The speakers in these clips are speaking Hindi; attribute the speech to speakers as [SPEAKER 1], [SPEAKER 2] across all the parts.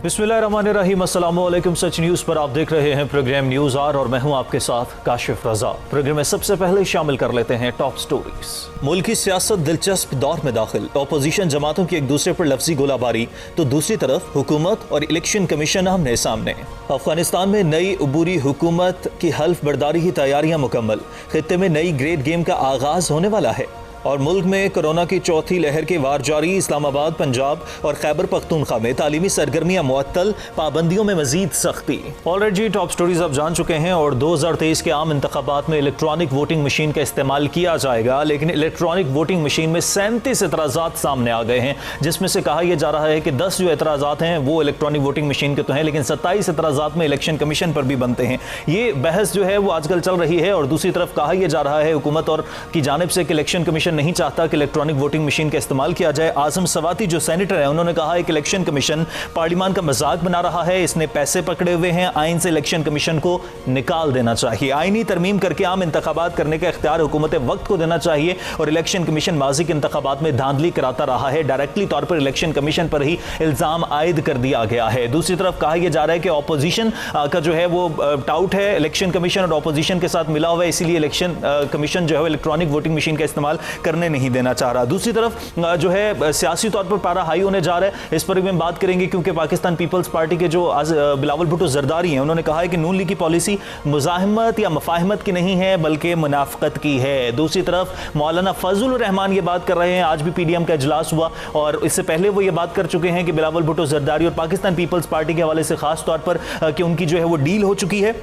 [SPEAKER 1] बिस्मिल्लाहिर्रहमानिर्रहीम, अस्सलामु अलैकुम। सच न्यूज़ पर आप देख रहे हैं प्रोग्राम न्यूज़ आर और मैं हूं आपके साथ काशिफ रजा। प्रोग्राम में सबसे पहले शामिल कर लेते हैं टॉप स्टोरीज। मुल्क की सियासत दिलचस्प दौर में दाखिल। अपोजिशन जमातों की एक दूसरे पर लफ्जी गोलाबारी तो दूसरी तरफ हुकूमत और इलेक्शन कमीशन आमने सामने। अफगानिस्तान में नई अबूरी हुकूमत की हल्फ बर्दारी की तैयारियां मुकम्मल। खित्ते में नई ग्रेट गेम का आगाज होने वाला है और मुल्क में कोरोना की चौथी लहर के वार जारी। इस्लामाबाद, पंजाब और खैबर पख्तूनख्वा में तालीमी सरगर्मियां मुअत्तल, पाबंदियों में मजीद सख्ती। ऑलरेडी जी टॉप स्टोरीज आप जान चुके हैं और 2023 के आम इंतखाबात में इलेक्ट्रॉनिक वोटिंग मशीन का इस्तेमाल किया जाएगा, लेकिन इलेक्ट्रॉनिक वोटिंग मशीन में 37 एतराज़ात सामने आ गए हैं, जिसमें से कहा यह जा रहा है कि 10 जो एतराज़ात हैं वो इलेक्ट्रॉनिक वोटिंग मशीन के तो हैं, लेकिन 27 एतराज़ात में इलेक्शन कमीशन पर भी बनते हैं। ये बहस जो है वो आजकल चल रही है और दूसरी तरफ कहा यह जा रहा है हुकूमत और की जानिब से कि इलेक्शन कमीशन नहीं चाहता कि इलेक्ट्रॉनिक वोटिंग मशीन का इस्तेमाल किया जाए। आजम सवाती जो सेनेटर है उन्होंने कहा है कि इलेक्शन कमीशन पार्लियामान का मजाक बना रहा है, इसने पैसे पकड़े हुए हैं, आइन से इलेक्शन कमीशन को निकाल देना चाहिए। आईनी तरमीम करके आम इंतखाबात करने का इख्तियार हुकूमत वक्त को देना चाहिए और इलेक्शन कमीशन माजी के इंतखाबात में धांधली कराता रहा है। डायरेक्टली तौर पर इलेक्शन कमीशन पर ही इल्जाम आयद कर दिया गया है। दूसरी तरफ कहा यह जा रहा है कि ऑपोजिशन का जो है वो टाउट है इलेक्शन कमीशन और ऑपोजिशन के साथ मिला हुआ है, इसीलिए इलेक्शन कमीशन जो है इलेक्ट्रॉनिक वोटिंग मशीन का इस्तेमाल करने नहीं देना चाह रहा। दूसरी तरफ जो है सियासी तौर पर पारा हाई होने जा रहा है, इस पर भी हम बात करेंगे क्योंकि पाकिस्तान पीपल्स पार्टी के जो बिलावल भुट्टो जरदारी हैं उन्होंने कहा है कि नून लीग की पॉलिसी मुजाहिमत या मुफाहिमत की नहीं है बल्कि मुनाफकत की है। दूसरी तरफ मौलाना फजलुर रहमान ये बात कर रहे हैं, आज भी पीडीएम का इजलास हुआ और इससे पहले वो ये बात कर चुके हैं कि बिलावल भुट्टो जरदारी और पाकिस्तान पीपल्स पार्टी के हवाले से खास तौर पर कि उनकी जो है वो डील हो चुकी है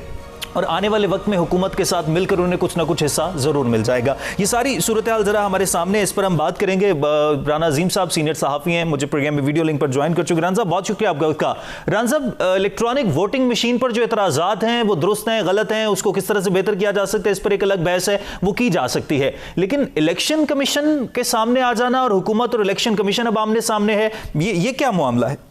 [SPEAKER 1] और आने वाले वक्त में हुकूमत के साथ मिलकर उन्हें कुछ ना कुछ हिस्सा जरूर मिल जाएगा। ये सारी सूरत हाल जरा हमारे सामने, इस पर हम बात करेंगे। राना अजीम साहब सीनियर सहाफ़ी हैं, मुझे प्रोग्राम में वीडियो लिंक पर ज्वाइन कर चुके। राना साहब बहुत शुक्रिया आपका। राना साहब, इलेक्ट्रॉनिक वोटिंग मशीन पर जो एतराज़ात हैं वो दुरुस्त हैं, गलत हैं, उसको किस तरह से बेहतर किया जा सकता है, इस पर एक अलग बहस है, वो की जा सकती है, लेकिन इलेक्शन कमीशन के सामने आ जाना और हुकूमत और इलेक्शन कमीशन अब आमने सामने है, ये क्या मामला है?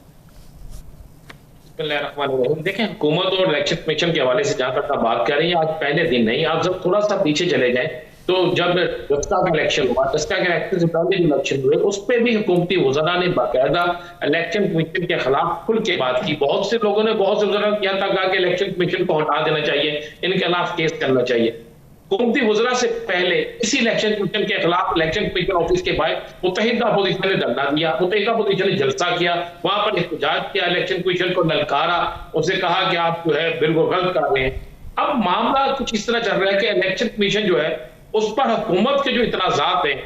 [SPEAKER 2] देखें, हुकूमत और इलेक्शन कमीशन के हवाले से जहां तक आप बात कर रही हैं, आज पहले दिन नहीं, आप जब थोड़ा सा पीछे चले जाएं तो जब दस्ता का इलेक्शन हुआ, दस्ता के इलेक्शन से पहले जो इलेक्शन हुए उस पर भी हुकूमती वज़रा ने बाकायदा इलेक्शन कमीशन के खिलाफ खुल के बात की। बहुत से लोगों ने, बहुत से वज़रा यहाँ तक कहा कि इलेक्शन कमीशन को हटा देना चाहिए, इनके खिलाफ केस करना चाहिए। हुकूमती वज़रा से पहले इसी इलेक्शन कमीशन के खिलाफ इलेक्शन कमीशन ऑफिस के बाहर मुत्तहिदा अपोजिशन ने धरना दिया, मुत्तहिदा अपोजिशन ने जलसा किया, वहां पर एहतजाज किया, इलेक्शन कमीशन को ललकारा, उससे कहा कि आप जो है बिल्कुल गलत कर रहे हैं। अब मामला कुछ इस तरह चल रहा है कि इलेक्शन कमीशन जो है उस पर हुकूमत के जो इतराजात हैं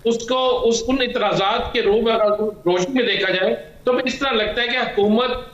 [SPEAKER 2] उसको उन इतराजात के रूप में अगर रोशनी में देखा जाए तो इस तरह लगता है कि हुकूमत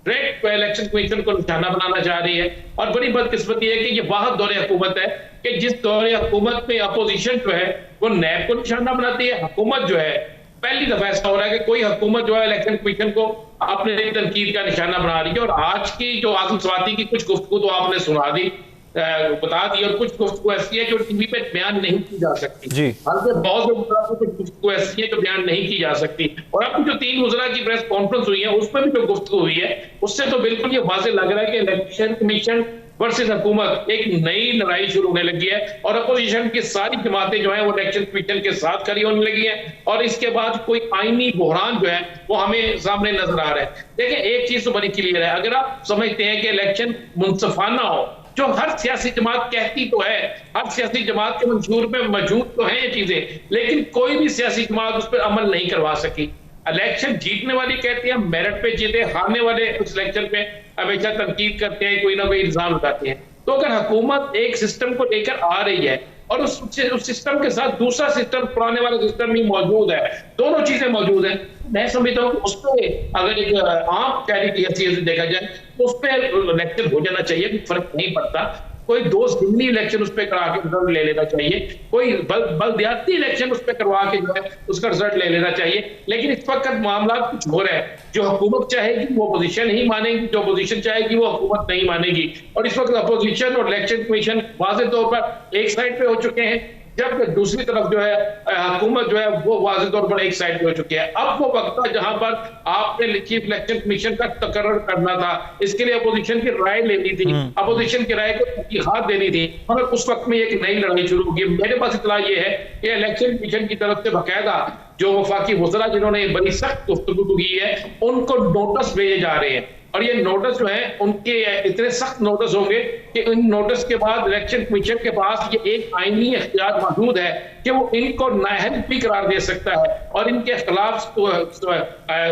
[SPEAKER 2] डायरेक्ट इलेक्शन कमीशन को निशाना बनाना चाह रही है। और बड़ी बदकिस्मती है कि ये वाहद दौरे हुकूमत है कि जिस दौरे हुकूमत में अपोजिशन जो है वो नैब को निशाना बनाती है। हुकूमत जो है, पहली दफा ऐसा हो रहा है कि कोई हुकूमत जो है इलेक्शन कमीशन को अपने तनकीद का निशाना बना रही है। और आज की जो आजम सवाती की कुछ गुफ्तगू तो आपने सुना दी, बता दी, और कुछ गुफ्तगू ऐसी है जो टीवी पे बयान नहीं की जा सकती, बल्कि बहुत से कुछ गुफ्तगू ऐसी है जो बयान नहीं की जा सकती। और अब जो 3 वज़रा की प्रेस कॉन्फ्रेंस हुई है उसमें भी जो गुफ्तगू हुई है उससे तो बिल्कुल ये वाज़ेह लग रहा है कि इलेक्शन कमीशन वर्सेस हुकूमत एक नई लड़ाई शुरू होने लगी है और अपोजिशन की सारी जमातें जो है वो इलेक्शन कमीशन के साथ खड़ी होने लगी है और इसके बाद कोई आईनी बहरान जो है वो हमें सामने नजर आ रहा है। देखिए, एक चीज तो बड़ी क्लियर है, अगर आप समझते हैं कि इलेक्शन मुनसफाना हो, जो हर सियासी जमात कहती तो है, हर सियासी जमात के मंशूर में मौजूद तो है ये चीजें, लेकिन कोई भी सियासी जमात उस पर अमल नहीं करवा सकी। इलेक्शन जीतने वाली कहती है मेरिट पे जीते, हारने वाले उस इलेक्शन पे हमेशा तनकीद करते हैं, कोई ना कोई इल्जाम लगाते हैं। तो अगर हुकूमत एक सिस्टम को लेकर आ रही है और उस सिस्टम के साथ दूसरा सिस्टम, पुराने वाला सिस्टम भी मौजूद है, दोनों चीजें मौजूद हैं, मैं समझता हूँ उस पर अगर एक आम कैरी की हैसियत से देखा जाए तो उस पर इलेक्शन हो जाना चाहिए, फर्क नहीं पड़ता। कोई 2 ज़िमनी इलेक्शन उस पर करा के रिजल्ट ले लेना चाहिए, कोई बलदियाती इलेक्शन उस पर करवा के जो है उसका रिजल्ट ले लेना चाहिए। लेकिन इस वक्त मामला कुछ हो रहा है, जो हुकूमत चाहेगी वो अपोजिशन नहीं मानेगी, जो अपोजिशन चाहेगी वो हुकूमत नहीं मानेगी। और इस वक्त अपोजिशन और इलेक्शन कमीशन वाज़ेह तौर पर एक साइड पे हो चुके हैं, जब दूसरी तरफ जो है हुकूमत जो है वो वाज़ेह तौर पर एक साइड पे हो चुकी है। अब वो वक्त था जहां पर आपने चीफ इलेक्शन कमीशन का तकर्रर करना था, इसके लिए अपोजिशन की राय लेनी थी, अपोजिशन की राय को तरजीहात देनी थी, मगर उस वक्त में एक नई लड़ाई शुरू होगी। मेरे पास इत्तला ये है कि इलेक्शन कमीशन की तरफ से बाकायदा जो वफाकी वज़रा जिन्होंने बड़ी सख्त गुफ्तगू की है, उनको नोटिस भेजे जा रहे हैं और ये नोटिस जो है उनके इतने सख्त नोटिस होंगे कि इन नोटिस के बाद इलेक्शन कमीशन के पास ये एक आईनी इख्तियार मौजूद है कि वो इनको नाअहल भी करार दे सकता है और इनके खिलाफ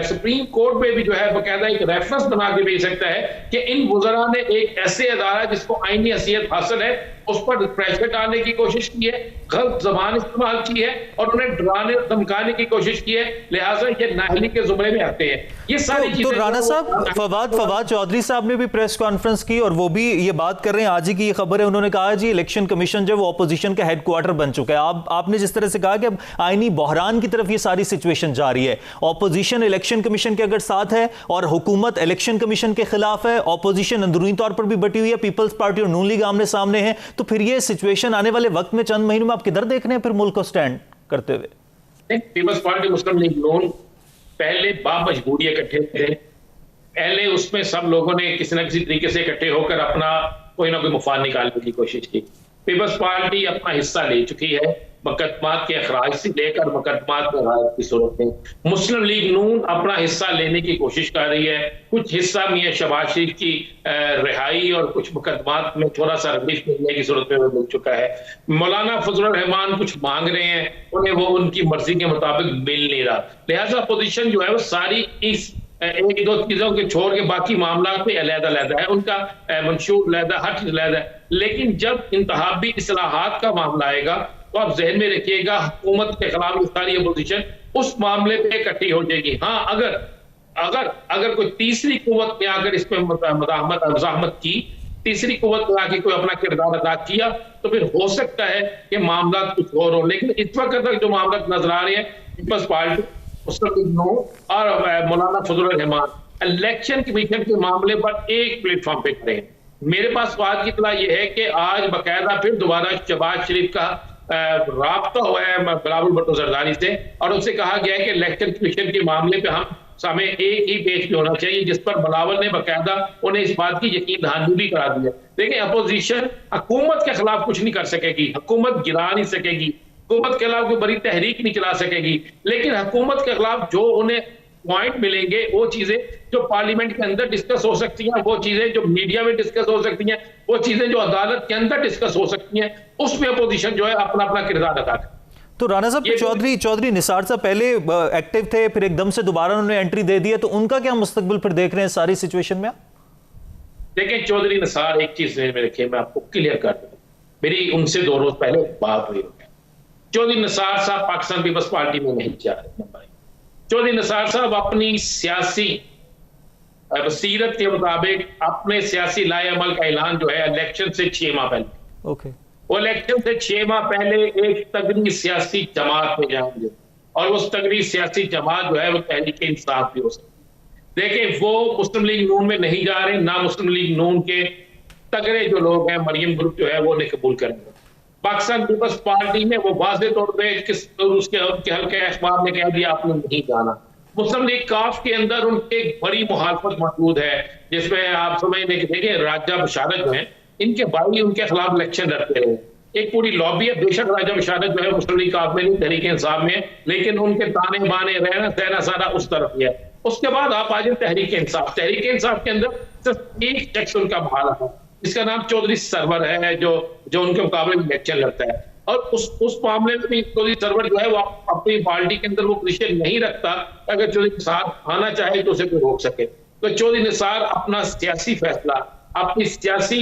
[SPEAKER 2] सुप्रीम कोर्ट में भी जो है बाकायदा एक रेफरेंस बना के भेज सकता है कि इन वज़रा ने एक ऐसे अदारा जिसको आईनी हैसियत हासिल है उस पर प्रेशर डालने की कोशिश की है, गलत जबान इस्तेमाल की है और उन्हें डराने और धमकाने की कोशिश की है, लिहाजा ये नाअहली के जुमरे में आते हैं। ये सारी चीजें
[SPEAKER 1] तो राणा साहब, फवाद चौधरी साहब ने भी प्रेस कॉन्फ्रेंस की और वो भी ये बात कर रहे हैं, आज ही की ये खबर है, उन्होंने कहा जी इलेक्शन कमीशन जो वो अपोजिशन का हेडक्वार्टर बन चुका है। आपने जिस तरह से कहा कि अब आईनी बहरान की तरफ ये सारी सिचुएशन जा रही है, अपोजिशन इलेक्शन कमीशन के अगर साथ है और हुकूमत इलेक्शन कमीशन के खिलाफ है, अपोजिशन अंदरूनी तौर पर भी बटी हुई है, पीपल्स पार्टी और नून लीग आमने सामने है, तो फिर ये सिचुएशन आने वाले वक्त में चंद महीनों में आप किधर देख रहे हैं फिर मुल्क को स्टैंड करते हुए?
[SPEAKER 2] पीपल्स पार्टी मुस्लिम लीग नून पहले बामजबूरी इकट्ठे थे, पहले उसमें सब लोगों ने किसी न किसी तरीके से इकट्ठे होकर अपना कोई ना कोई मुफाद निकालने की कोशिश की। पीपल्स पार्टी अपना हिस्सा ले चुकी है, मुकदमात के अखराज से लेकर मुकदमात में रायत की सूरत में। मुस्लिम लीग नून अपना हिस्सा लेने की कोशिश कर रही है, कुछ हिस्सा मियां शहबाज शरीफ की रिहाई और कुछ मुकदमात में थोड़ा सा रिलीफ मिलने की सूरत में मिल चुका है। मौलाना फजलुर रहमान कुछ मांग रहे हैं, उन्हें वो उनकी मर्जी के मुताबिक मिल नहीं रहा, लिहाजा अपोजिशन जो है वो सारी इस एक दो चीजों के छोड़ के बाकी मामला पे अलग-अलग है, उनका मंशूर अलग, हर चीज अलग है। लेकिन जब इंतखाबी इस्लाहात का मामला आएगा तो आप जहन में रखिएगा हुकूमत के खिलाफ ये सारी अपोजिशन उस मामले पे इकट्ठी हो जाएगी। हाँ, अगर कोई तीसरी कुव्वत ने आकर इस पे मज़ाहमत की, तीसरी कुव्वत में आके कोई अपना किरदार अदा किया तो फिर हो सकता है कि मामला कुछ और हो। लेकिन इस वक्त तक जो मामला नजर आ रहे हैं, पीपल्स पार्टी, मुस्लिम लीग नून और मौलाना फजलुर रहमान इलेक्शन कमीशन के मामले पर एक प्लेटफॉर्म पे खड़े हैं। मेरे पास बात की इत्तला यह है कि आज बाकायदा फिर दोबारा शहबाज शरीफ का राब्ता हुआ है बिलावल भुट्टो जरदारी से और उनसे कहा गया है कि इलेक्शन कमीशन के मामले पे हम हमें एक ही पेज पे होना चाहिए, जिस पर बिलावल ने बाकायदा उन्हें इस बात की यकीन दहानी भी करा दी है। देखिए, अपोजिशन हुकूमत के खिलाफ कुछ नहीं कर सकेगी, हुकूमत गिरा नहीं सकेगी, हुकूमत के खिलाफ कोई बड़ी तहरीक नहीं चला सकेगी, लेकिन हुकूमत के खिलाफ जो उन्हें पॉइंट मिलेंगे, वो चीजें जो पार्लियामेंट के अंदर डिस्कस हो सकती हैं, वो चीजें जो मीडिया में डिस्कस हो सकती हैं, वो चीजें जो अदालत के अंदर डिस्कस हो सकती हैं, उसमें अपोजिशन जो है अपना अपना किरदार अदा करे।
[SPEAKER 1] तो राणा साहब, चौधरी निसार साहब पहले एक्टिव थे, फिर एकदम से दोबारा उन्होंने एंट्री दे दी है, तो उनका क्या मुस्तकबिल फिर देख रहे हैं सारी सिचुएशन में?
[SPEAKER 2] देखिए, चौधरी निसार एक चीज में रखिए, मैं आपको क्लियर कर दूं, मेरी उनसे 2 रोज पहले बात हुई। चौधरी निसार साहब पाकिस्तान पीपल्स पार्टी में नहीं जा रहे। चौधरी निसार साहब अपनी सियासी बसीरत के मुताबिक अपने सियासी लाए अमल का ऐलान जो है इलेक्शन से 6 माह पहले, वो इलेक्शन से 6 माह पहले एक तगड़ी सियासी जमात में जाएंगे और उस तगड़ी सियासी जमात जो है वो तहरीक इंसाफ भी हो सकती है। देखिए, वो मुस्लिम लीग नून में नहीं जा रहे, ना मुस्लिम लीग नून के तगड़े जो लोग हैं, मरियम ग्रुप जो है वो नहीं कबूल करेंगे। पाकिस्तान पीपल्स पार्टी में वो वाज़ेह तौर पे उसके हल्के अखबार ने कह दिया आपने नहीं जाना। मुस्लिम लीग काफ के अंदर उनकी एक बड़ी मुखालफत मौजूद है, जिसमें आप समझ लें कि देखिए राजा बशारत जो है, इनके भाई उनके खिलाफ इलेक्शन लड़ते रहे, एक पूरी लॉबी है। बेशक राजा बशारत जो है मुस्लिम लीग काफ में नहीं, तहरीक इंसाफ में, लेकिन उनके ताने बाने रहना सहना सारा उस तरफ ही है। उसके बाद आप आ जाए तहरीक इंसाफ। तहरीक इंसाफ के अंदर सिर्फ एक शख्स उनका बहाल है, जिसका नाम चौधरी सरवर है, जो उनके मुकाबले में इलेक्शन लड़ता है। और उस मामले में भी चौधरी सरवर जो है वो अपनी पार्टी के अंदर वो पोजीशन नहीं रखता, अगर चौधरी निसार आना चाहे तो उसे कोई रोक सके। तो चौधरी निसार अपना सियासी फैसला, अपनी सियासी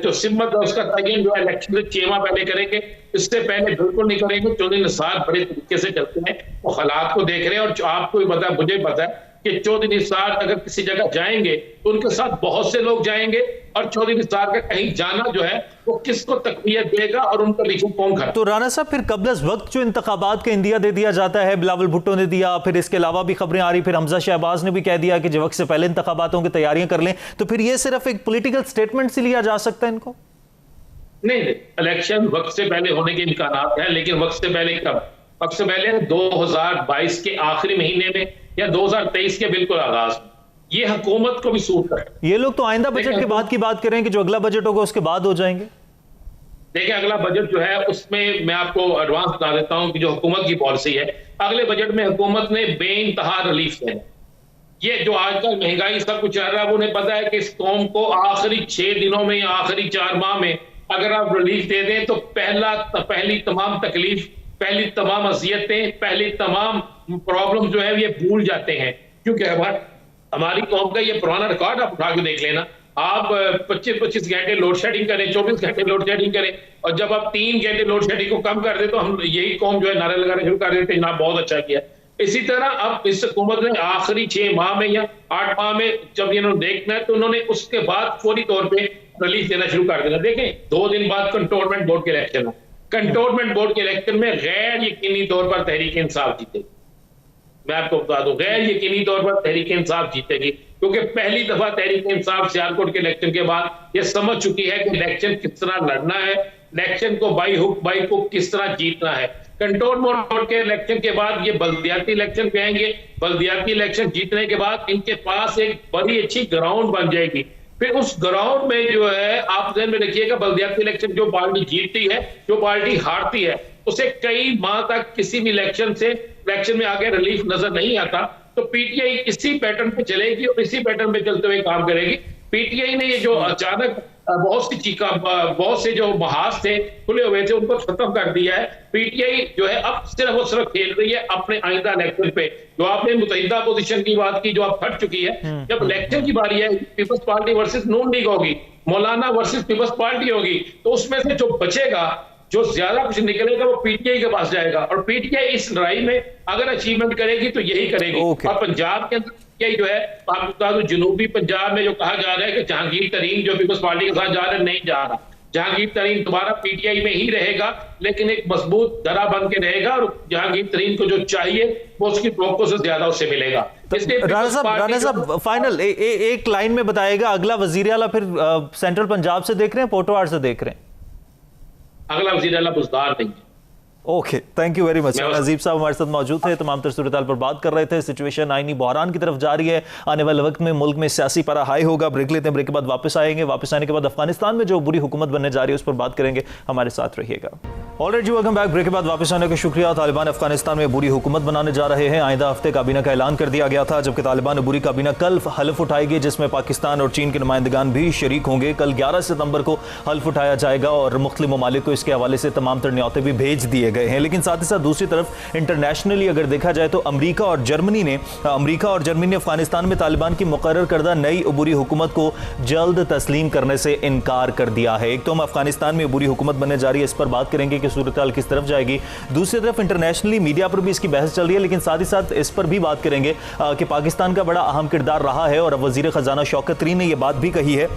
[SPEAKER 2] जो सिम्मत है उसका तयन जो है इलेक्शन से 6 माह पहले करेंगे, इससे पहले बिल्कुल नहीं करेंगे। चौधरी निसार बड़े तरीके से चलते हैं, वो हालात को देख रहे हैं और आपको भी पता है, मुझे पता है कि चौधरी निसार अगर किसी जगह जाएंगे तो उनके साथ बहुत से लोग जाएंगे और चौधरी निसार का कहीं जाना जो है वो किसको तकवीयत देगा और उनका रिश्वत कौन करे।
[SPEAKER 1] तो राणा साहब, फिर कबल वक्त जो इंतखाबात का इंदिया दे दिया जाता है, बिलावल भुट्टो ने दिया, फिर इसके अलावा भी खबरें आ रही, फिर हमजा शहबाज ने भी कह दिया कि जब वक्त से पहले इंतखाबातों की तैयारियां कर लें, तो फिर ये सिर्फ एक पॉलिटिकल स्टेटमेंट से लिया जा सकता है इनको?
[SPEAKER 2] नहीं, इलेक्शन वक्त से पहले होने के इम्कानात हैं, लेकिन वक्त से पहले कब? वक्त से पहले 2022 के आखिरी महीने में या 2023 के बिल्कुल आगाज में। ये हुकूमत को भी सूट करे।
[SPEAKER 1] ये लोग तो आइंदा बजट के बाद की बात करें कि जो अगला बजट होगा उसके बाद हो जाएंगे।
[SPEAKER 2] देखिए, अगला बजट जो है उसमें मैं आपको एडवांस बता देता हूं कि जो हुकूमत की पॉलिसी है अगले बजट में हुकूमत ने बेइंतहा रिलीफ देना। ये जो आजकल महंगाई सब कुछ चल रहा है, उन्हें पता है कि इस कौम को आखिरी 6 दिनों में या आखिरी 4 माह में अगर आप रिलीफ दे दें तो पहली तमाम तकलीफ, पहली तमाम अजियतें, पहली तमाम प्रॉब्लम जो है ये भूल जाते हैं। क्योंकि हमारी कौम का ये पुराना रिकॉर्ड आप उठा के देख लेना, आप 25-25 घंटे लोड शेडिंग करें, 24 घंटे लोड शेडिंग करें, और जब आप 3 घंटे लोड शेडिंग को कम कर दे तो हम यही कौम जो है नारे लगाना शुरू कर देते हैं, जनाब बहुत अच्छा किया। इसी तरह अब इस हुकूमत ने आखिरी 6 माह में या 8 माह में जब इन्होंने देखना है तो उन्होंने उसके बाद फौरी तौर पे रिलीफ देना शुरू कर देना। देखें 2 दिन बाद कंटोनमेंट बोर्ड के इलेक्शन है, कंटोनमेंट बोर्ड के इलेक्शन में गैर यकीनी तौर पर तहरीक इंसाफ जीतेगी। मैं आपको बता दूं, गैर यकीनी तौर पर तहरीक इंसाफ जीतेगी, क्योंकि पहली दफा तहरीक इंसाफ सियालकोट के इलेक्शन के बाद ये समझ चुकी है कि इलेक्शन किस तरह लड़ना है, इलेक्शन को बाई हुक बाई कुक किस तरह जीतना है। कंटोनमेंट बोर्ड के इलेक्शन के बाद ये बल्दियाती इलेक्शन पे आएंगे, बल्दियाती इलेक्शन जीतने के बाद इनके पास एक बड़ी अच्छी ग्राउंड बन जाएगी। फिर उस ग्राउंड में जो है आप ध्यान में रखिएगा, बल्दियाती इलेक्शन जो पार्टी जीतती है, जो पार्टी हारती है, उसे कई माह तक किसी भी इलेक्शन में आगे रिलीफ नजर नहीं आता। तो पीटीआई इसी पैटर्न पे चलेगी और इसी पैटर्न पे चलते हुए काम करेगी। पीटीआई ने ये जो अचानक बहुत से जो महाज थे खुले हुए थे उनको खत्म कर दिया है। पीटीआई जो है अब सिर्फ और सिर्फ खेल रही है अपने आइंदा इलेक्शन पे। जो आपने मुतहिदा पोजीशन की बात की जो अब फट चुकी है, जब इलेक्शन की बारी है, पीपल्स पार्टी वर्सेस नून लीग होगी, मौलाना वर्सेस पीपल्स पार्टी होगी, तो उसमें से जो बचेगा, जो ज्यादा कुछ निकलेगा वो पीटीआई के पास जाएगा। और पीटीआई इस लड़ाई में अगर अचीवमेंट करेगी तो यही करेगी। और पंजाब के अंदर यही जो है आपको बता दूं, जनूबी पंजाब में जो कहा जा रहा है कि जहांगीर तरीन जो पीपल्स पार्टी के साथ जा रहा है, नहीं जा रहा। जहांगीर तरीन दोबारा पीटीआई में ही रहेगा, लेकिन एक मजबूत दरा बन के रहेगा, और जहांगीर तरीन को जो चाहिए वो उसकी तवक्को से ज्यादा उससे मिलेगा।
[SPEAKER 1] राणा साहब फाइनल एक लाइन में बताएगा, अगला वजीर आला फिर सेंट्रल पंजाब से देख रहे हैं, पोटवार से देख रहे हैं?
[SPEAKER 2] अगला वजीर आला बुज़दार नहीं है।
[SPEAKER 1] Okay, thank you very much. Najeeb साहब हमारे साथ मौजूद थे, तमाम तर सूरत पर बात कर रहे थे। सिचुएशन आईनी बहरान की तरफ जा रही है, आने वाले वक्त में मुल्क में सियासी पारा हाई होगा। ब्रेक लेते हैं, ब्रेक के बाद वापस आएंगे। वापस आने के बाद अफगानिस्तान में जो बुरी हुकूमत बनने जा रही है उस पर बात करेंगे, हमारे साथ रहिएगा। ऑलराइट जी, वेलकम बैक। ब्रेक के बाद वापस आने का शुक्रिया। तालिबान अफगानिस्तान में बुरी हुकूमत बनाने जा रहे हैं। आइंदा हफ्ते काबीना का ऐलान कर दिया गया था, जबकि तालिबान बुरी काबीना कल हल्फ उठाएगी, जिसमें पाकिस्तान और चीन के नुमाइंदगान भी शरीक होंगे। कल 11 सितंबर को हल्फ उठाया जाएगा और मुख्तलिफ ममालिक को इसके हवाले से तमाम तर न्यौते भी भेज दिए गए हैं। लेकिन साथ ही दूसरी तरफ इंटरनेशनली अगर देखा जाए तो अमेरिका और जर्मनी ने अफगानिस्तान में तालिबान की मुकर्रर करदा नई अबूरी हुकूमत को जल्द तस्लीम करने से इनकार कर दिया है। एक तो हम अफगानिस्तान में अबूरी हुकूमत बनने जा रही है, इस पर बात करेंगे कि सूरत हाल किस तरफ जाएगी। दूसरी तरफ इंटरनेशनली मीडिया पर भी इसकी बहस चल रही है, लेकिन साथ ही साथ इस पर भी बात करेंगे कि पाकिस्तान का बड़ा अहम किरदार रहा है। और अब वजीर खजाना शौकत तरीन ने यह बात भी कही है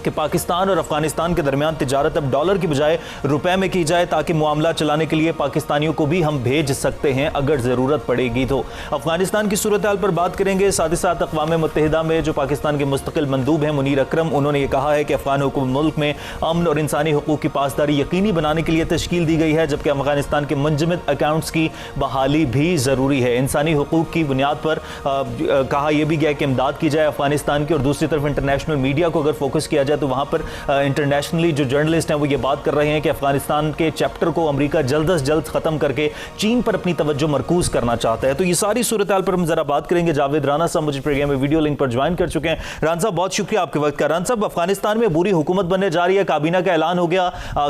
[SPEAKER 1] कि पाकिस्तान और अफगानिस्तान के दरमियान तिजारत अब डॉलर की बजाय रुपए में की जाए, ताकि मामला चलाने के लिए पाकिस्तानियों को भी हम भेज सकते हैं अगर ज़रूरत पड़ेगी तो। अफगानिस्तान की सूरत हाल पर बात करेंगे। साथ ही साथ अक़वाम मुत्तहिदा में जो पाकिस्तान के मुस्तकिल मंदूब हैं मुनीर अकरम, उन्होंने ये कहा है कि अफगान हुकूमत मुल्क में अमन और इंसानी हुकूक की पासदारी यकीनी बनाने के लिए तश्कील दी गई है, जबकि अफगानिस्तान के मुंजमद अकाउंट्स की बहाली भी ज़रूरी है। इंसानी हुकूक की बुनियाद पर कहा यह भी गया कि इमदाद की जाए अफगानिस्तान की। और दूसरी तरफ इंटरनेशनल मीडिया को अगर फोकस किया जाए तो वहाँ पर इंटरनेशनली जो जर्नलिस्ट हैं वो ये बात कर रहे हैं कि अफगानिस्तान के चैप्टर को अमेरिका जल्द से जल्द खत्म करके चीन पर अपनी तवज्जो मरकूज करना चाहता है। तो ये सारी सूरत हाल पर हम जरा बात करेंगे। जावेद राना साहब मुझे प्रोग्राम में वीडियो लिंक पर ज्वाइन कर चुके हैं। राना साहब बहुत शुक्रिया आपके वक्त का। राना साहब, अफगानिस्तान में बुरी हुकूमत बनने जा रही है, काबीना का ऐलान हो गया,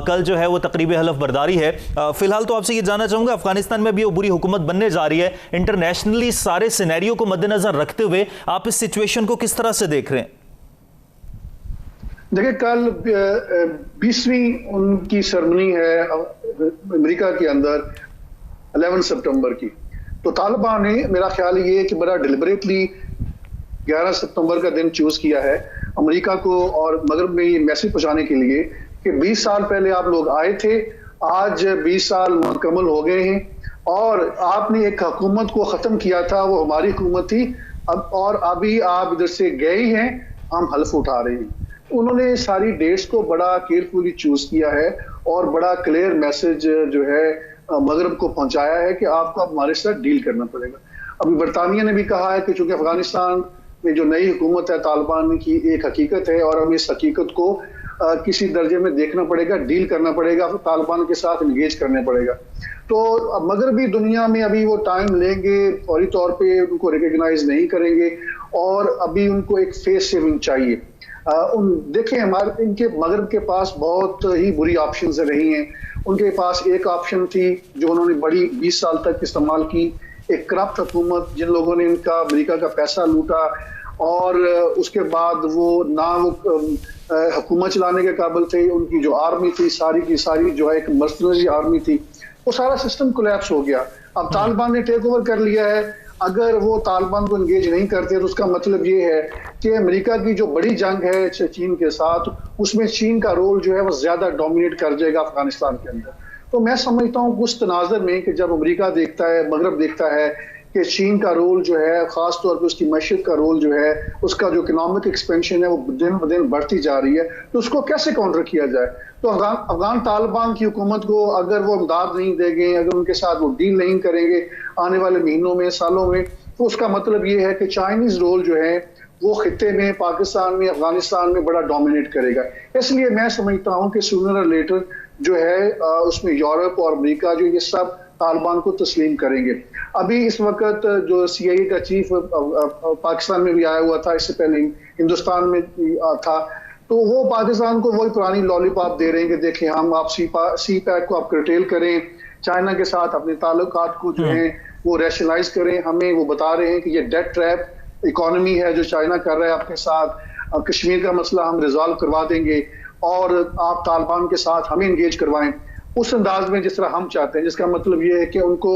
[SPEAKER 1] कल जो है वो तकरीब हलफ बर्दारी है। फिलहाल तो आपसे ये जानना चाहूंगा, अफगानिस्तान में भी वो बुरी हुकूमत बनने जा रही है, इंटरनेशनली सारे सिनेरियो को मद्देनजर रखते हुए आप इस सिचुएशन को किस तरह से देख रहे हैं?
[SPEAKER 3] देखिए, कल 20वीं उनकी सरमनी है अमेरिका के अंदर 11 सितंबर की। तो तालिबान ने, मेरा ख्याल ये है कि बड़ा डिलिबरेटली 11 सितंबर का दिन चूज किया है अमेरिका को और मगरब में ये मैसेज पहुंचाने के लिए कि 20 साल पहले आप लोग आए थे, आज 20 साल मुकम्मल हो गए हैं और आपने एक हुकूमत को ख़त्म किया था, वो हमारी हुकूमत थी, और अभी आप इधर से गए हैं, हम हल्फ उठा रहे हैं। उन्होंने सारी डेट्स को बड़ा केयरफुली चूज किया है और बड़ा क्लियर मैसेज जो है मगरब को पहुंचाया है कि आपको हमारे साथ डील करना पड़ेगा। अभी बरतानिया ने भी कहा है कि चूंकि अफगानिस्तान में जो नई हुकूमत है तालिबान की एक हकीकत है और हमें इस हकीकत को किसी दर्जे में देखना पड़ेगा, डील करना पड़ेगा, तालिबान के साथ इंगेज करना पड़ेगा। तो मगरबी दुनिया में अभी वो टाइम लेंगे, फौरी तौर पे उनको रिकग्नाइज नहीं करेंगे और अभी उनको एक फेस सेविंग चाहिए। देखें हमारे इनके मगरब के पास बहुत ही बुरी ऑप्शंस रही हैं। उनके पास एक ऑप्शन थी जो उन्होंने बड़ी 20 साल तक इस्तेमाल की, एक करप्ट हुकूमत, जिन लोगों ने इनका अमेरिका का पैसा लूटा और उसके बाद वो ना वो हुकूमत चलाने के काबिल थे। उनकी जो आर्मी थी सारी की सारी जो है एक मर्सनरी आर्मी थी, वो सारा सिस्टम कोलैप्स हो गया। अब तालिबान ने टेक ओवर कर लिया है। अगर वो तालिबान को एंगेज नहीं करते तो उसका मतलब ये है कि अमेरिका की जो बड़ी जंग है चीन के साथ, उसमें चीन का रोल जो है वो ज्यादा डोमिनेट कर जाएगा अफगानिस्तान के अंदर। तो मैं समझता हूँ उस तनाज़ुर में कि जब अमेरिका देखता है, मगरब देखता है कि चीन का रोल जो है, खास तौर पर उसकी मईशत का रोल जो है, उसका जो इकोनॉमिक एक्सपेंशन है वो दिन ब दिन बढ़ती जा रही है, तो उसको कैसे काउंटर किया जाए। तो अफगान तालिबान की हुकूमत को अगर वो इमदाद नहीं देंगे, अगर उनके साथ वो डील नहीं करेंगे आने वाले महीनों में, सालों में, तो उसका मतलब ये है कि चाइनीज रोल जो है वो खित्ते में, पाकिस्तान में, अफगानिस्तान में बड़ा डोमिनेट करेगा। इसलिए मैं समझता हूँ कि सूनर और लेटर जो है उसमें यूरोप और अमेरिका जो ये सब तालिबान को तस्लीम करेंगे। अभी इस वक्त जो CIA का चीफ पाकिस्तान में भी आया हुआ था, इससे पहले हिंदुस्तान में था, तो वो पाकिस्तान को वही पुरानी लॉलीपॉप दे रहे हैं कि देखें हम आप सी पैक को आप कर्टेल करें, चाइना के साथ अपने ताल्लुकात को जो है वो रैशनलाइज करें। हमें वो बता रहे हैं कि ये डेट ट्रैप इकोनॉमी है जो चाइना कर रहा है आपके साथ। कश्मीर का मसला हम रिजॉल्व करवा देंगे और आप तालिबान के साथ हमें इंगेज करवाएं उस अंदाज में जिस तरह हम चाहते हैं। जिसका मतलब ये है कि उनको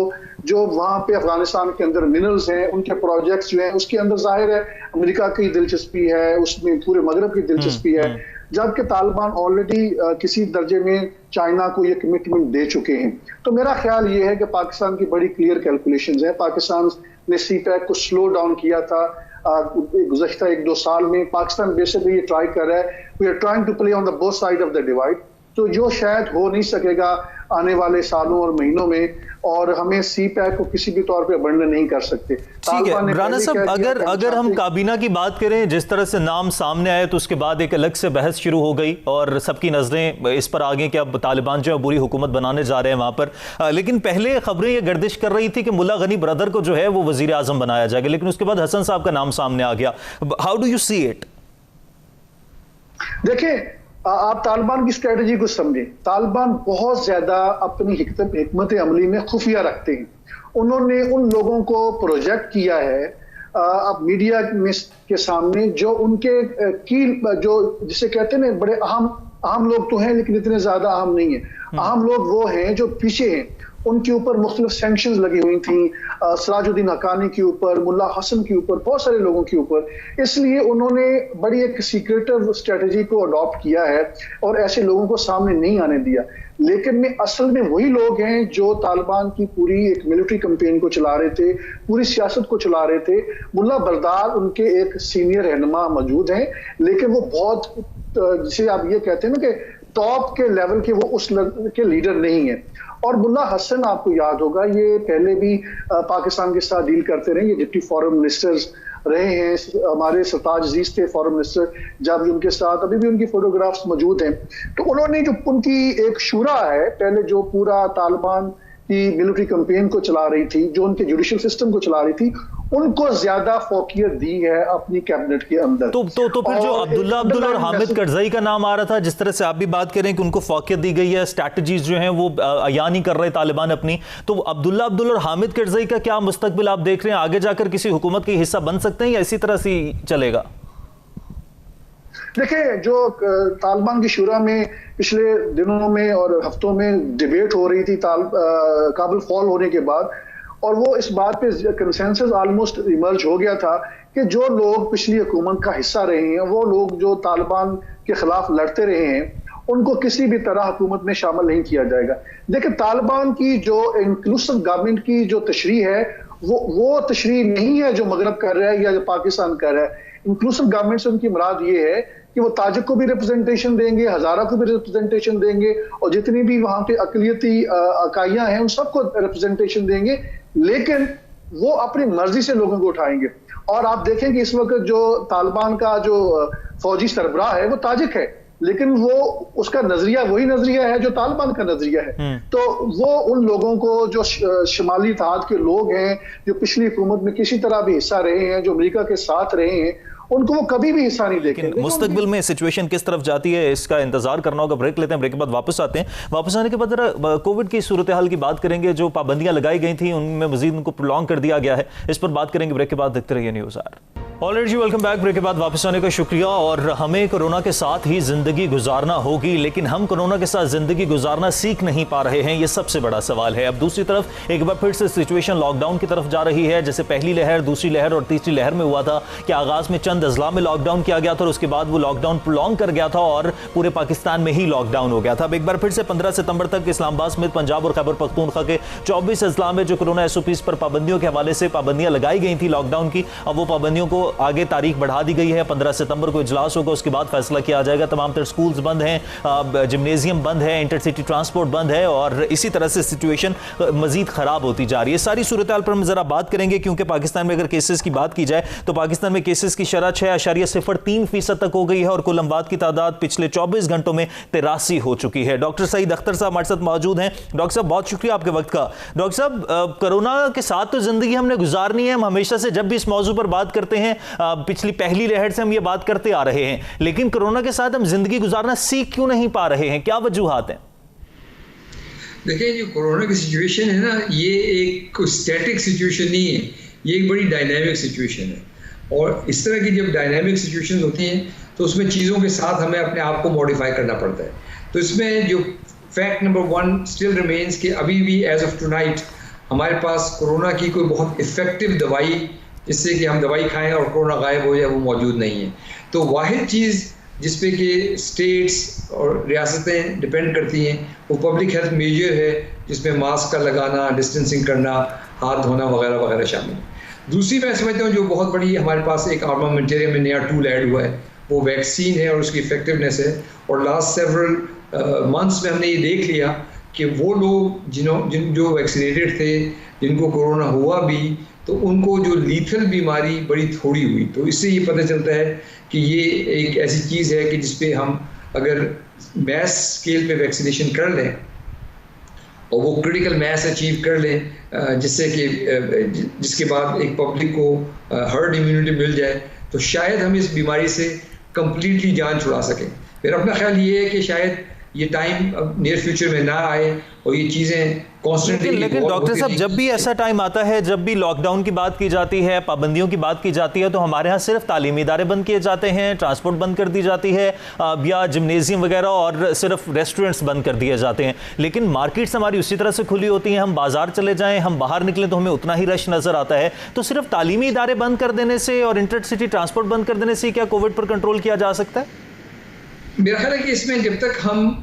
[SPEAKER 3] जो वहां पे अफगानिस्तान के अंदर मिनरल्स हैं, उनके प्रोजेक्ट्स जो हैं, उसके अंदर जाहिर है अमेरिका की दिलचस्पी है, उसमें पूरे मगरब की दिलचस्पी है, जबकि तालिबान ऑलरेडी किसी दर्जे में चाइना को ये कमिटमेंट दे चुके हैं। तो मेरा ख्याल ये है कि पाकिस्तान की बड़ी क्लियर कैलकुलेशंस है। पाकिस्तान ने CPEC को स्लो डाउन किया था गुज़श्ता 1-2 साल में। पाकिस्तान बेसिकली ये ट्राई कर रहा है, we are trying to play on the both side of the divide, तो जो शायद हो नहीं सकेगा आने वाले सालों और महीनों में, और हमें CPEC को किसी भी तौर पे बंधन नहीं कर सकते।
[SPEAKER 1] ठीक है राना साहब, अगर हम काबीना की बात करें, जिस तरह से नाम सामने आए तो उसके बाद एक अलग से बहस शुरू हो गई और सबकी नजरें इस पर आ गई कि अब तालिबान जो है बुरी हुकूमत बनाने जा रहे हैं वहां पर। लेकिन पहले खबरें ये गर्दिश कर रही थी कि मुल्ला गनी ब्रदर को जो है वो वजीर आजम बनाया जाएगा, लेकिन उसके बाद हसन साहब का नाम सामने आ गया। How do you see it?
[SPEAKER 3] देखिए, आप तालिबान की स्ट्रेटजी को समझें। तालिबान बहुत ज्यादा अपनी हिकमत अमली में खुफिया रखते हैं। उन्होंने उन लोगों को प्रोजेक्ट किया है अब मीडिया में के सामने जो उनके की जो जिसे कहते हैं ना, बड़े अहम लोग तो हैं लेकिन इतने ज्यादा अहम नहीं है। अहम लोग वो हैं जो पीछे हैं। उनके ऊपर मुख्तलिफ सैंक्शंस लगी हुई थी, सराजुद्दीन हक्कानी के ऊपर, मुल्ला हसन के ऊपर, बहुत सारे लोगों के ऊपर। इसलिए उन्होंने बड़ी एक सीक्रेटिव स्ट्रेटजी को अडॉप्ट किया है और ऐसे लोगों को सामने नहीं आने दिया। लेकिन में असल में वही लोग हैं जो तालिबान की पूरी एक मिलिट्री कैंपेन को चला रहे थे, पूरी सियासत को चला रहे थे। मुल्ला बरदार उनके एक सीनियर रहनुमा मौजूद हैं, लेकिन वो बहुत जिसे आप ये कहते हैं ना कि टॉप के लेवल के वो उस के लीडर नहीं है। और मुल्ला हसन आपको याद होगा, ये पहले भी पाकिस्तान के साथ डील करते रहे, ये डिप्टी फॉरेन मिनिस्टर्स रहे हैं। हमारे सरताज अजीज थे फॉरेन मिनिस्टर, जब उनके साथ अभी भी उनकी फोटोग्राफ्स मौजूद हैं। तो उन्होंने जो उनकी एक शुरा है, पहले जो पूरा तालिबान की मिलिट्री कैंपेन को चला रही थी, जो उनके जुडिशियल सिस्टम को चला रही थी, उनको ज्यादा फोकियत दी है अपनी कैबिनेट के अंदर।
[SPEAKER 1] तो फिर जो अब्दुल्ला अब्दुल और हामिद करजई का नाम आ रहा था, जिस तरह से आप भी बात करें कि उनको फोकियत दी गई है, स्ट्रैटेजीज जो हैं वो अया नहीं कर रहे तालिबान अपनी, तो अब्दुल्ला अब्दुल और हामिद करजई का क्या मुस्तकबिल आप देख रहे हैं? आगे जाकर किसी हुकूमत का हिस्सा बन सकते हैं या इसी तरह से चलेगा?
[SPEAKER 3] देखिए, जो तालिबान की शुरा में पिछले दिनों में और हफ्तों में डिबेट हो रही थी काबुल फॉल होने के बाद, और वो इस बात पे कंसेंसस ऑलमोस्ट इमर्ज हो गया था कि जो लोग पिछली हुकूमत का हिस्सा रहे हैं, वो लोग जो तालिबान के खिलाफ लड़ते रहे हैं, उनको किसी भी तरह हुकूमत में शामिल नहीं किया जाएगा। देखिए, तालिबान की जो इंक्लूसिव गवर्नमेंट की जो तशरीह है, वो तशरीह नहीं है जो मगरब कर रहा है या जो पाकिस्तान कर रहा है। इंक्लूसिव गवर्नमेंट से उनकी मुराद ये है कि वो ताजिक को भी रिप्रेजेंटेशन देंगे, हजारा को भी रिप्रेजेंटेशन देंगे, और जितनी भी वहां पे अकलियती इकाइयां हैं उन सबको रिप्रेजेंटेशन देंगे, लेकिन वो अपनी मर्जी से लोगों को उठाएंगे। और आप देखें कि इस वक्त जो तालिबान का जो फौजी सरबराह है वो ताजिक है, लेकिन वो उसका नजरिया वही नजरिया है जो तालिबान का नजरिया है। तो वो उन लोगों को जो शुमाली इत्तेहाद के लोग हैं, जो पिछली हुकूमत में किसी तरह भी हिस्सा रहे हैं, जो अमेरिका के साथ रहे हैं, उनको वो कभी भी हिस्सा नहीं देखेंगे।
[SPEAKER 1] मुस्तकबिल में सिचुएशन किस तरफ जाती है इसका इंतजार करना होगा। ब्रेक लेते हैं, ब्रेक के बाद वापस आते हैं। वापस आने के बाद जरा कोविड की सूरत हाल की बात करेंगे। जो पाबंदियां लगाई गई थी उनमें मजीद उनको प्रोलॉन्ग कर दिया गया है, इस पर बात करेंगे। ब्रेक के बाद देखते रहिए न्यूज़ आर। ऑलराइट जी, वेलकम बैक। ब्रेक के बाद वापस आने का शुक्रिया। और हमें कोरोना के साथ ही जिंदगी गुजारना होगी, लेकिन हम कोरोना के साथ जिंदगी गुजारना सीख नहीं पा रहे हैं, ये सबसे बड़ा सवाल है। अब दूसरी तरफ एक बार फिर से सिचुएशन लॉकडाउन की तरफ जा रही है। जैसे पहली लहर, दूसरी लहर और तीसरी लहर में हुआ था कि आगाज में चंद अजला में लॉकडाउन किया गया था और उसके बाद वो लॉकडाउन प्रोलॉन्ग कर गया था और पूरे पाकिस्तान में ही लॉकडाउन हो गया था। अब एक बार फिर से 15 सितंबर तक इस्लामाबाद समेत पंजाब और खैबर पख्तूनख्वा के 24 अजला में जो कोरोना SOPs पर पाबंदियों के हवाले से पाबंदियां लगाई गई थी लॉकडाउन की, अब वो पाबंदियों को आगे तारीख बढ़ा दी गई है। 15 सितंबर को इजलास होगा, उसके बाद फैसला किया जाएगा। तमाम तर स्कूल्स बंद हैं, जिम्नेजियम बंद है, इंटरसिटी ट्रांसपोर्ट बंद है और इसी तरह से सिचुएशन मजीद खराब होती जा रही है। सारी सूरत हाल पर हम जरा बात करेंगे, क्योंकि पाकिस्तान में अगर केसेस की बात की जाए तो पाकिस्तान में केसेस की शरह 6.03% तक हो गई है और कुल अमवात की तादाद पिछले 24 घंटों में 83 हो चुकी है। डॉक्टर सईद अख्तर साहब हमारे साथ मौजूद हैं। डॉक्टर साहब, बहुत शुक्रिया आपके वक्त का। डॉक्टर साहब, कोरोना के साथ तो जिंदगी हमने गुजारनी है। हम हमेशा से जब भी इस मौजू पर बात करते हैं, पिछली पहली लहर से हम ये बात करते आ रहे हैं, लेकिन कोरोना के साथ हम जिंदगी गुजारना सीख क्यों नहीं पा रहे हैं? क्या वजूहात हैं?
[SPEAKER 4] देखिए, जो कोरोना की सिचुएशन है ना, ये एक स्टैटिक सिचुएशन नहीं है, ये एक बड़ी डायनामिक सिचुएशन है। और इस तरह की जब डायनामिक सिचुएशन होती हैं तो उसमें चीज़ों के साथ हमें अपने आप को मॉडिफाई करना पड़ता है। तो इसमें जो फैक्ट नंबर 1 स्टिल रिमेन्स कि अभी भी एज ऑफ टुनाइट हमारे पास कोरोना की कोई बहुत इफ़ेक्टिव दवाई जिससे कि हम दवाई खाएं और कोरोना गायब हो जाए वो मौजूद नहीं है। तो वाहिद चीज़ जिस पे कि स्टेट्स और रियासतें डिपेंड करती हैं वो पब्लिक हेल्थ मेजर है, जिसमें मास्क का लगाना, डिस्टेंसिंग करना, हाथ धोना वगैरह वगैरह शामिल है। दूसरी मैं समझता हूँ जो बहुत बड़ी हमारे पास एक आर्मामेंटेरियम में नया टूल ऐड हुआ है वो वैक्सीन है और उसकी इफेक्टिवनेस है। और लास्ट सेवरल मंथ्स में हमने ये देख लिया कि वो लोग जो वैक्सीनेटेड थे, जिनको कोरोना हुआ भी, तो उनको जो लीथल बीमारी बड़ी थोड़ी हुई। तो इससे ये पता चलता है कि ये एक ऐसी चीज़ है कि जिसपे हम अगर मैस स्केल पे वैक्सीनेशन कर लें और वो क्रिटिकल मैस अचीव कर लें, जिससे कि जिसके बाद एक पब्लिक को हर्ड इम्यूनिटी मिल जाए, तो शायद हम इस बीमारी से कंप्लीटली जान छुड़ा सकें। मेरा अपना ख्याल ये है कि शायद ये टाइम अब नियर फ्यूचर में ना आए और ये चीज़ें कॉन्स्टेंटली।
[SPEAKER 1] लेकिन डॉक्टर साहब, जब भी ऐसा टाइम आता है, जब भी लॉकडाउन की बात की जाती है, पाबंदियों की बात की जाती है, तो हमारे यहाँ सिर्फ तालीमी इदारे बंद किए जाते हैं, ट्रांसपोर्ट बंद कर दी जाती है, या जिम्नेजियम वगैरह और सिर्फ रेस्टोरेंट्स बंद कर दिए जाते हैं। लेकिन मार्केट्स हमारी उसी तरह से खुली होती हैं। हम बाजार चले जाएं, हम बाहर निकलें तो हमें उतना ही रश नजर आता है। तो सिर्फ तालीमी इदारे बंद कर देने से और इंटरसिटी ट्रांसपोर्ट बंद कर देने से क्या कोविड पर कंट्रोल किया जा सकता है?
[SPEAKER 4] मेरा ख्याल है कि इसमें जब तक हम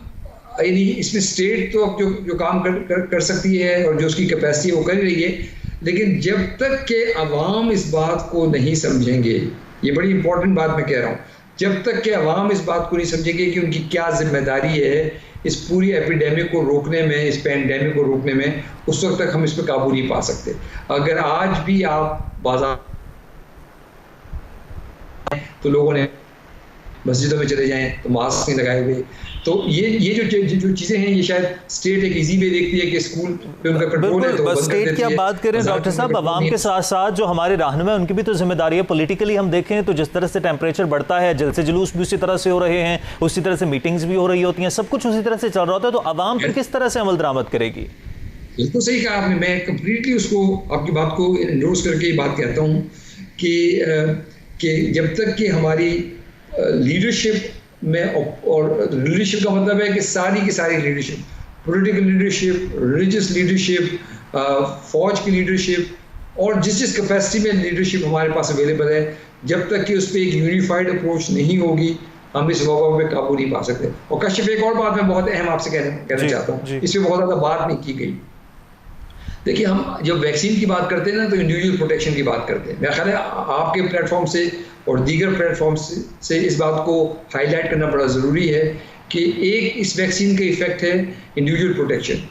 [SPEAKER 4] इसमें स्टेट तो अब जो काम कर सकती है और जो उसकी कैपेसिटी है वो कर रही है, लेकिन जब तक के अवाम इस बात को नहीं समझेंगे, ये बड़ी इंपॉर्टेंट बात मैं कह रहा हूँ, जब तक के अवाम इस बात को नहीं समझेंगे कि उनकी क्या जिम्मेदारी है इस पूरी एपिडेमिक को रोकने में, इस पैंडेमिक को रोकने में, उस वक्त तक हम इस पर काबू नहीं पा सकते। अगर आज भी आप बाजार तो लोगों ने मस्जिदों में चले जाएं तो मास्क नहीं लगाए हुए, तो ये जो चीजें हैं ये शायद स्टेट एक इजी वे देखती है कि स्कूल पे उनका कंट्रोल है तो बंद कर देती है।
[SPEAKER 1] स्टेट की आप बात करें डॉक्टर साहब, आवाम के साथ साथ जो हमारे रहनुमा उनकी भी तो जिम्मेदारी है। पॉलिटिकली हम देखें तो जिस तरह से टेम्परेचर बढ़ता है, जलसे जुलूस भी उसी तरह से हो रहे हैं, उसी तरह से मीटिंग्स भी हो रही होती हैं, सब कुछ उसी तरह से चल रहा होता है। तो आवाम पर किस तरह से अमल दरामद करेगी?
[SPEAKER 4] बिल्कुल सही कहा आपने। मैं कंप्लीटली उसको आपकी बात को एंडोर्स करके ये बात कहता हूँ कि जब तक कि हमारी लीडरशिप में, और लीडरशिप का मतलब है कि सारी की सारी leadership, political leadership, religious leadership, फौज की लीडरशिप और जिस कैपेसिटी में लीडरशिप हमारे पास अवेलेबल है, जब तक कि उस पर एक यूनिफाइड अप्रोच नहीं होगी हम इस वबा पे काबू नहीं पा सकते। और कश्यप, एक और बात मैं बहुत अहम आपसे कहना चाहता हूँ, इस पर बहुत ज़्यादा बात नहीं की गई। देखिए, हम जब वैक्सीन की बात करते हैं ना तो इंडिविजुअल प्रोटेक्शन की बात करते हैं। मेरा ख्याल है आपके प्लेटफॉर्म से और दीगर प्लेटफॉर्म से इस बात को हाईलाइट करना बड़ा ज़रूरी है कि एक इस वैक्सीन का इफेक्ट है इंडिविजुअल प्रोटेक्शन,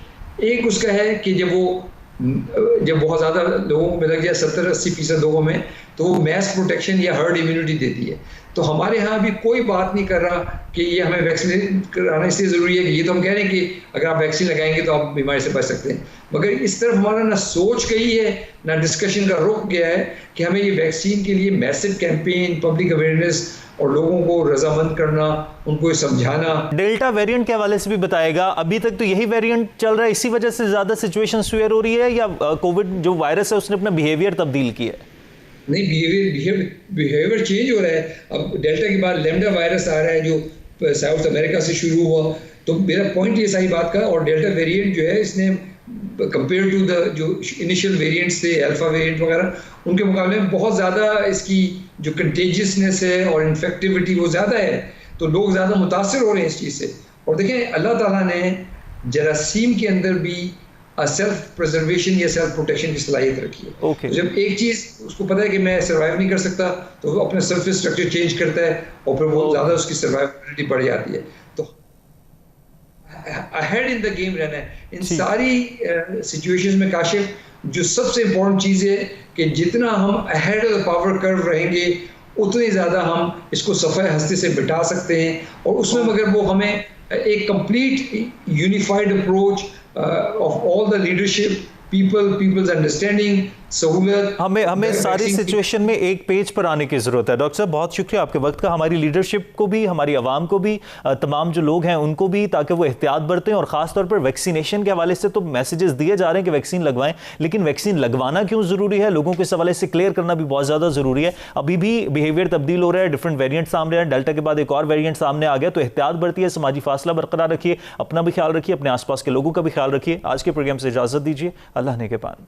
[SPEAKER 4] एक उसका है कि जब बहुत ज़्यादा लोगों में लग जाए 70-80% लोगों में, तो वो मैस प्रोटेक्शन या हर्ड इम्यूनिटी देती है। तो हमारे यहाँ अभी कोई बात नहीं कर रहा कि ये हमें वैक्सीन कराना इसलिए ज़रूरी है कि ये तो हम कह रहे हैं कि अगर आप वैक्सीन लगाएंगे तो आप बीमारी से बच सकते हैं, मगर इस तरफ हमारा ना सोच गई है ना डिस्कशन का रुख गया है कि हमें ये वैक्सीन के लिए मैसिव कैंपेन, पब्लिक अवेयरनेस और लोगों को रजामंद करना, उनको समझाना।
[SPEAKER 1] डेल्टा वेरिएंट के हवाले से भी बताएगा, अभी तक तो यही वेरिएंट चल रहा है, इसी वजह से ज्यादा सिचुएशन स्वेयर हो रही है, या कोविड जो वायरस है उसने अपना बिहेवियर तब्दील किया है?
[SPEAKER 4] नहीं, बिहेवियर चेंज हो रहा है। अब डेल्टा के बाद लैम्डा वायरस आ रहा है जो साउथ अमेरिका से शुरू हुआ, तो मेरा पॉइंट ये सही बात का, और डेल्टा वेरिएंट जो है इसने कंपेयर टू द जो इनिशियल वेरिएंट्स थे अल्फा वेरिएंट वगैरह, उनके मुकाबले में बहुत ज़्यादा इसकी जो कंटेजियसनेस है और इन्फेक्टिविटी वो ज़्यादा है, तो लोग ज़्यादा मुतासर हो रहे हैं इस चीज़ से। और देखें, अल्लाह ताला ने जरासीम के अंदर भी सेल्फ प्रिजर्वेशन या सेल्फ प्रोटेक्शन की सलाहियत रखी है।
[SPEAKER 1] Okay.
[SPEAKER 4] तो जब एक चीज़ उसको पता है कि मैं सर्वाइव नहीं कर सकता, तो वो अपना सर्फेस स्ट्रक्चर चेंज करता है और फिर वो ज़्यादा उसकी सर्वाइवबिलिटी बढ़ जाती है। तो अहेड इन द गेम रहना है इन सारी सिचुएशंस में। काशिफ, जो सबसे इम्पोर्टेंट चीज़ है कि जितना हम ahead of the power curve रहेंगे उतनी ज़्यादा हम इसको सफ़े हस्ती से बिठा सकते हैं, और उसमें मगर वो हमें एक complete unified approach of all the leadership, people's understanding, सहूलत।
[SPEAKER 1] हमें सारी सिचुएशन में एक पेज पर आने की ज़रूरत है। डॉक्टर साहब, बहुत शुक्रिया आपके वक्त का, हमारी लीडरशिप को भी, हमारी आवाम को भी, तमाम जो लोग हैं उनको भी, ताकि वो एहतियात बरतें। और ख़ास तौर पर वैक्सीनेशन के हवाले से तो मैसेजेस दिए जा रहे हैं कि वैक्सीन लगवाएं, लेकिन वैक्सीन लगवाना क्यों ज़रूरी है, लोगों को इस हवाले से क्लियर करना भी बहुत ज़्यादा ज़रूरी है। अभी भी बिहेवियर तब्दील हो रहा है, डिफरेंट वेरियंट सामने आए, डेल्टा के बाद एक और वेरियंट सामने आ गया, तो एहतियात बरतिए, समाजी फासला बरकरार रखिए, अपना भी ख्याल रखिए, अपने आसपास के लोगों का भी ख्याल रखिए। आज के प्रोग्राम से इजाज़त दीजिए, अल्लाह ने के पान।